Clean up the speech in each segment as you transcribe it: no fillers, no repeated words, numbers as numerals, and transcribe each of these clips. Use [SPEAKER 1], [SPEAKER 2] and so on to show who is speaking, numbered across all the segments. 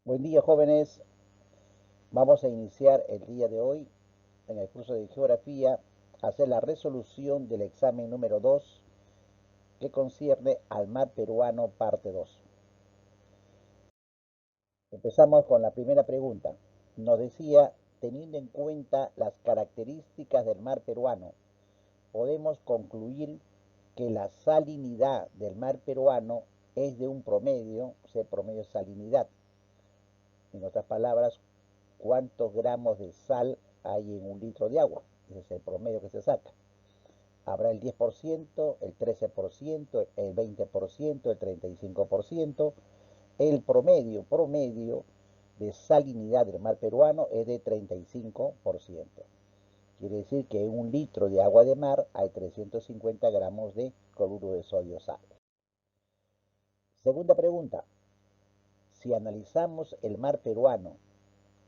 [SPEAKER 1] Buen día, jóvenes. Vamos a iniciar el día de hoy en el curso de geografía a hacer la resolución del examen número 2 que concierne al mar peruano parte 2. Empezamos con la primera pregunta. Nos decía, teniendo en cuenta las características del mar peruano, podemos concluir que la salinidad del mar peruano es de un promedio, o sea, promedio de salinidad. En otras palabras, cuántos gramos de sal hay en un litro de agua. Ese es el promedio que se saca. Habrá el 10%, el 13%, el 20%, el 35%. El promedio de salinidad del mar peruano es de 35%. Quiere decir que en un litro de agua de mar hay 350 gramos de cloruro de sodio sal. Segunda pregunta. Si analizamos el mar peruano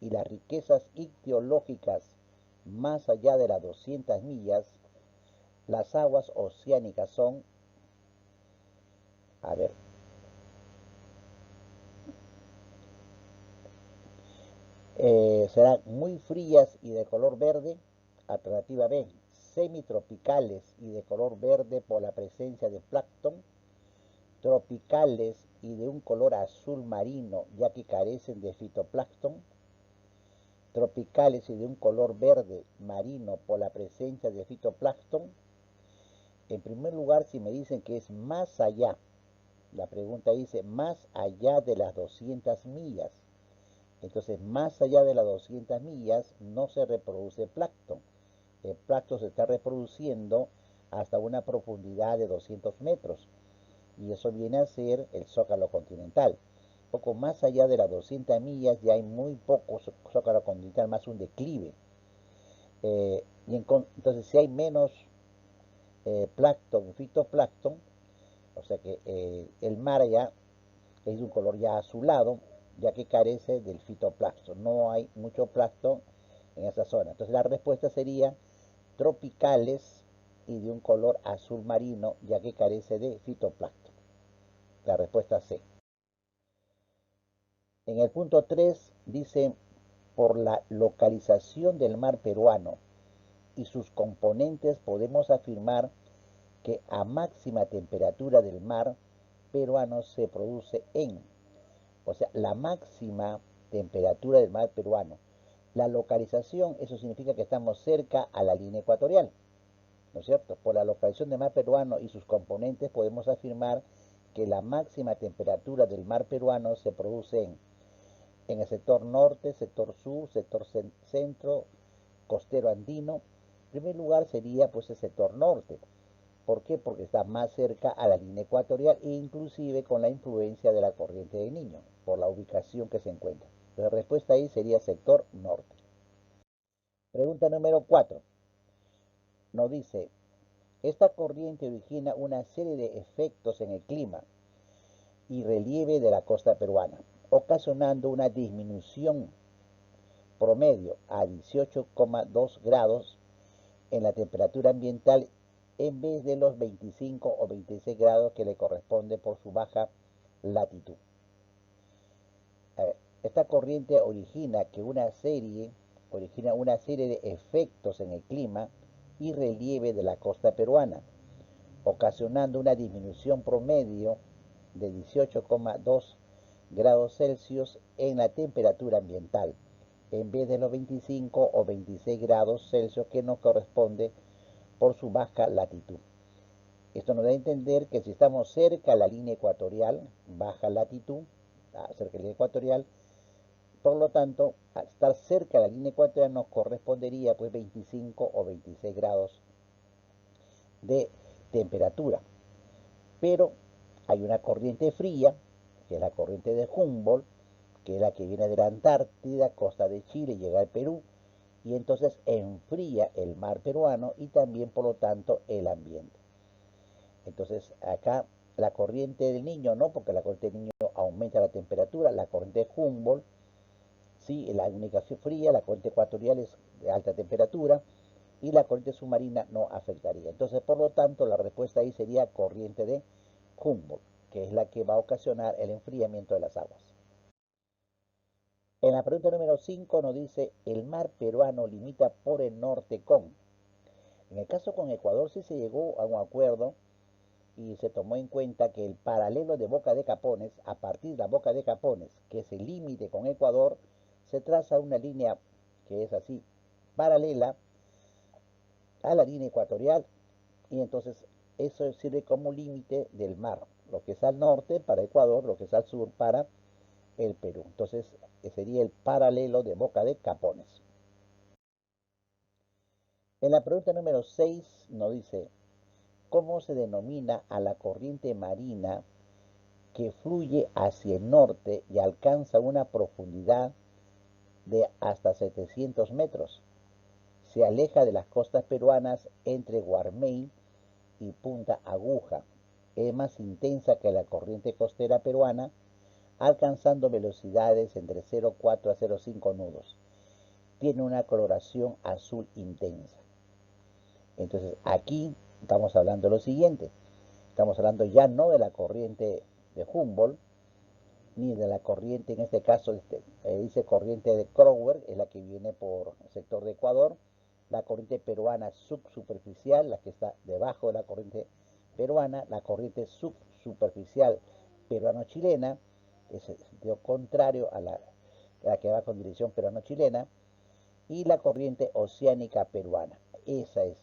[SPEAKER 1] y las riquezas ictiológicas más allá de las 200 millas, las aguas oceánicas son, a ver, serán muy frías y de color verde, alternativa B, semitropicales y de color verde por la presencia de plancton, tropicales y de un color azul marino ya que carecen de fitoplancton, tropicales y de un color verde marino por la presencia de fitoplancton. En primer lugar, si me dicen que es más allá, la pregunta dice más allá de las 200 millas. Entonces, más allá de las 200 millas no se reproduce plancton. El plancton se está reproduciendo hasta una profundidad de 200 metros. Y eso viene a ser el zócalo continental. Poco más allá de las 200 millas ya hay muy poco zócalo continental, más un declive. Entonces, si hay menos plancton, fitoplancton, o sea que el mar ya es de un color ya azulado, ya que carece del fitoplancton. No hay mucho plancton en esa zona. Entonces la respuesta sería tropicales y de un color azul marino, ya que carece de fitoplancton. La respuesta C. En el punto 3 dice, por la localización del mar peruano y sus componentes podemos afirmar que a máxima temperatura del mar peruano se produce en, o sea, la máxima temperatura del mar peruano. La localización, eso significa que estamos cerca a la línea ecuatorial, ¿no es cierto? Por la localización del mar peruano y sus componentes podemos afirmar que la máxima temperatura del mar peruano se produce en el sector norte, sector sur, sector centro, costero andino. En primer lugar sería pues el sector norte. ¿Por qué? Porque está más cerca a la línea ecuatorial e inclusive con la influencia de la corriente de Niño, por la ubicación que se encuentra. La respuesta ahí sería sector norte. Pregunta número 4. Nos dice, esta corriente origina una serie de efectos en el clima y relieve de la costa peruana, ocasionando una disminución promedio a 18,2 grados en la temperatura ambiental en vez de los 25 o 26 grados que le corresponde por su baja latitud. A ver, esta corriente origina una serie de efectos en el clima y relieve de la costa peruana, ocasionando una disminución promedio de 18,2 grados Celsius en la temperatura ambiental, en vez de los 25 o 26 grados Celsius que nos corresponde por su baja latitud. Esto nos da a entender que si estamos cerca a la línea ecuatorial, baja latitud, cerca de la línea ecuatorial, por lo tanto, al estar cerca de la línea ecuatorial nos correspondería pues 25 o 26 grados de temperatura. Pero hay una corriente fría, que es la corriente de Humboldt, que es la que viene de la Antártida, costa de Chile, llega al Perú, y entonces enfría el mar peruano y también, por lo tanto, el ambiente. Entonces, acá la corriente del Niño no, porque la corriente del Niño aumenta la temperatura, la corriente de Humboldt, sí, la única fría, la corriente ecuatorial es de alta temperatura, y la corriente submarina no afectaría. Entonces, por lo tanto, la respuesta ahí sería corriente de Humboldt, que es la que va a ocasionar el enfriamiento de las aguas. En la pregunta número 5 nos dice, el mar peruano limita por el norte con. En el caso con Ecuador sí se llegó a un acuerdo y se tomó en cuenta que el paralelo de Boca de Capones, a partir de la Boca de Capones, que es el límite con Ecuador, se traza una línea que es así, paralela a la línea ecuatorial, y entonces eso sirve como límite del mar, lo que es al norte para Ecuador, lo que es al sur para el Perú. Entonces sería el paralelo de Boca de Capones. En la pregunta número 6 nos dice, ¿cómo se denomina a la corriente marina que fluye hacia el norte y alcanza una profundidad de hasta 700 metros? Se aleja de las costas peruanas entre Guarmey y Punta Aguja. Es más intensa que la corriente costera peruana, alcanzando velocidades entre 0,4 a 0,5 nudos. Tiene una coloración azul intensa. Entonces aquí estamos hablando de lo siguiente. Estamos hablando ya no de la corriente de Humboldt, ni de la corriente, en este caso dice corriente de Crowell, es la que viene por el sector de Ecuador, la corriente peruana subsuperficial, la que está debajo de la corriente peruana, la corriente subsuperficial peruano-chilena, es el sentido contrario a la que va con dirección peruano-chilena, y la corriente oceánica peruana. Esa es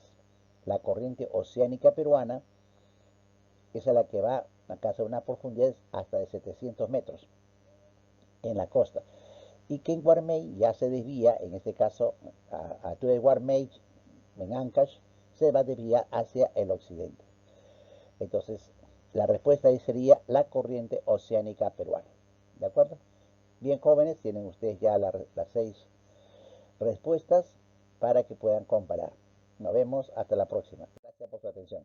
[SPEAKER 1] la corriente oceánica peruana, esa es la que va a una profundidad hasta de 700 metros en la costa. Y que en Guarmey ya se desvía, en este caso a altura de Guarmey, en Ancash, se va a desviar hacia el occidente. Entonces, la respuesta ahí sería la corriente oceánica peruana. ¿De acuerdo? Bien, jóvenes, tienen ustedes ya las 6 respuestas para que puedan comparar. Nos vemos hasta la próxima. Gracias por su atención.